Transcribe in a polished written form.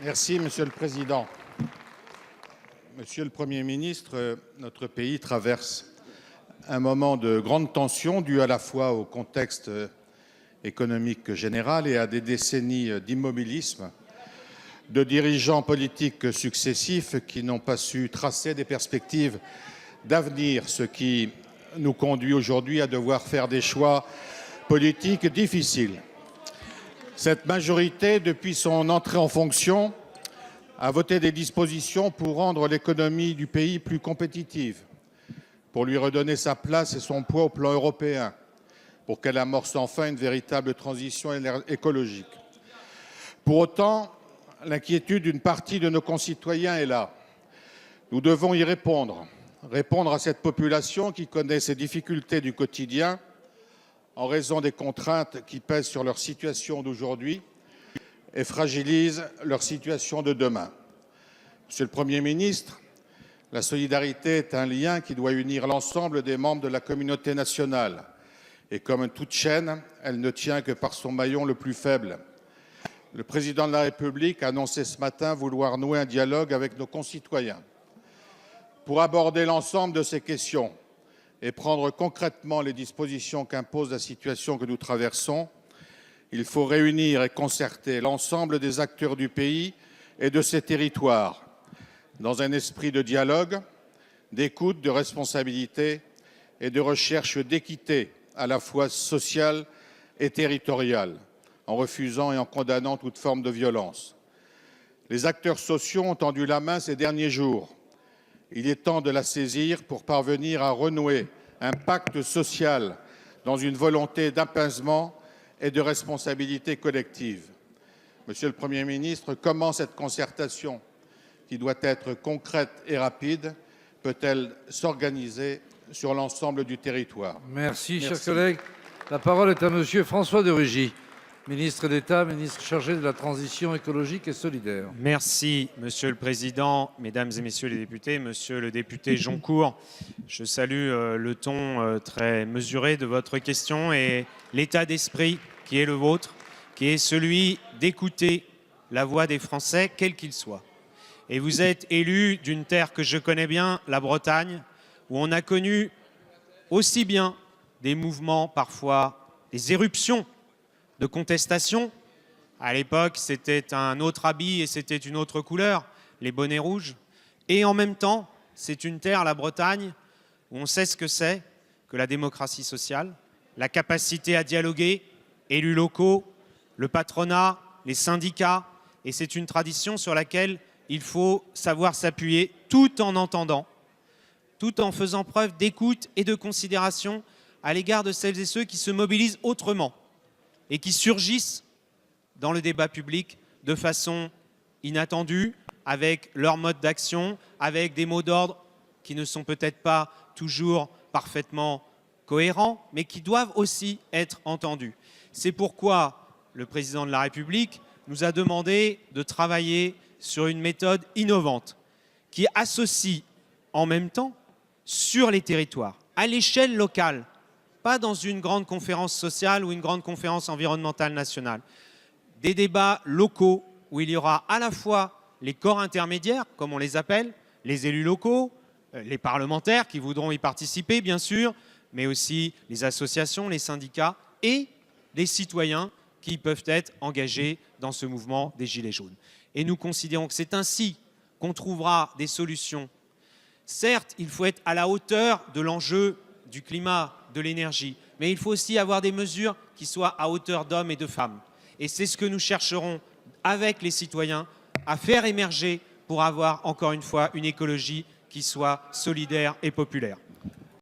Merci, Monsieur le Président. Monsieur le Premier ministre, notre pays traverse un moment de grande tension dû à la fois au contexte économique général et à des décennies d'immobilisme de dirigeants politiques successifs qui n'ont pas su tracer des perspectives d'avenir, ce qui nous conduit aujourd'hui à devoir faire des choix politiques difficiles. Cette majorité, depuis son entrée en fonction, a voté des dispositions pour rendre l'économie du pays plus compétitive, pour lui redonner sa place et son poids au plan européen, pour qu'elle amorce enfin une véritable transition écologique. Pour autant, l'inquiétude d'une partie de nos concitoyens est là. Nous devons y répondre à cette population qui connaît ses difficultés du quotidien en raison des contraintes qui pèsent sur leur situation d'aujourd'hui et fragilisent leur situation de demain. Monsieur le Premier ministre, la solidarité est un lien qui doit unir l'ensemble des membres de la communauté nationale. Et comme toute chaîne, elle ne tient que par son maillon le plus faible. Le Président de la République a annoncé ce matin vouloir nouer un dialogue avec nos concitoyens. Pour aborder l'ensemble de ces questions et prendre concrètement les dispositions qu'impose la situation que nous traversons, il faut réunir et concerter l'ensemble des acteurs du pays et de ses territoires, dans un esprit de dialogue, d'écoute, de responsabilité et de recherche d'équité à la fois sociale et territoriale, en refusant et en condamnant toute forme de violence. Les acteurs sociaux ont tendu la main ces derniers jours. Il est temps de la saisir pour parvenir à renouer un pacte social dans une volonté d'apaisement et de responsabilité collective. Monsieur le Premier ministre, comment cette concertation, qui doit être concrète et rapide, peut-elle s'organiser sur l'ensemble du territoire? Merci, chers collègues. La parole est à Monsieur François de Rugy, ministre d'État, ministre chargé de la transition écologique et solidaire. Merci, Monsieur le Président, Mesdames et Messieurs les députés, Monsieur le député Joncourt. Je salue le ton très mesuré de votre question et l'état d'esprit qui est le vôtre, qui est celui d'écouter la voix des Français, quels qu'ils soient. Et vous êtes élu d'une terre que je connais bien, la Bretagne, où on a connu aussi bien des mouvements, parfois des éruptions de contestation. À l'époque, c'était un autre habit et c'était une autre couleur, les bonnets rouges. Et en même temps, c'est une terre, la Bretagne, où on sait ce que c'est que la démocratie sociale, la capacité à dialoguer, élus locaux, le patronat, les syndicats. Et c'est une tradition sur laquelle il faut savoir s'appuyer tout en entendant, tout en faisant preuve d'écoute et de considération à l'égard de celles et ceux qui se mobilisent autrement et qui surgissent dans le débat public de façon inattendue, avec leur mode d'action, avec des mots d'ordre qui ne sont peut-être pas toujours parfaitement cohérents, mais qui doivent aussi être entendus. C'est pourquoi le Président de la République nous a demandé de travailler sur une méthode innovante qui associe en même temps sur les territoires, à l'échelle locale, pas dans une grande conférence sociale ou une grande conférence environnementale nationale, des débats locaux où il y aura à la fois les corps intermédiaires, comme on les appelle, les élus locaux, les parlementaires qui voudront y participer, bien sûr, mais aussi les associations, les syndicats et les citoyens qui peuvent être engagés dans ce mouvement des Gilets jaunes. Et nous considérons que c'est ainsi qu'on trouvera des solutions. Certes, il faut être à la hauteur de l'enjeu du climat, de l'énergie, mais il faut aussi avoir des mesures qui soient à hauteur d'hommes et de femmes. Et c'est ce que nous chercherons avec les citoyens à faire émerger pour avoir, encore une fois, une écologie qui soit solidaire et populaire.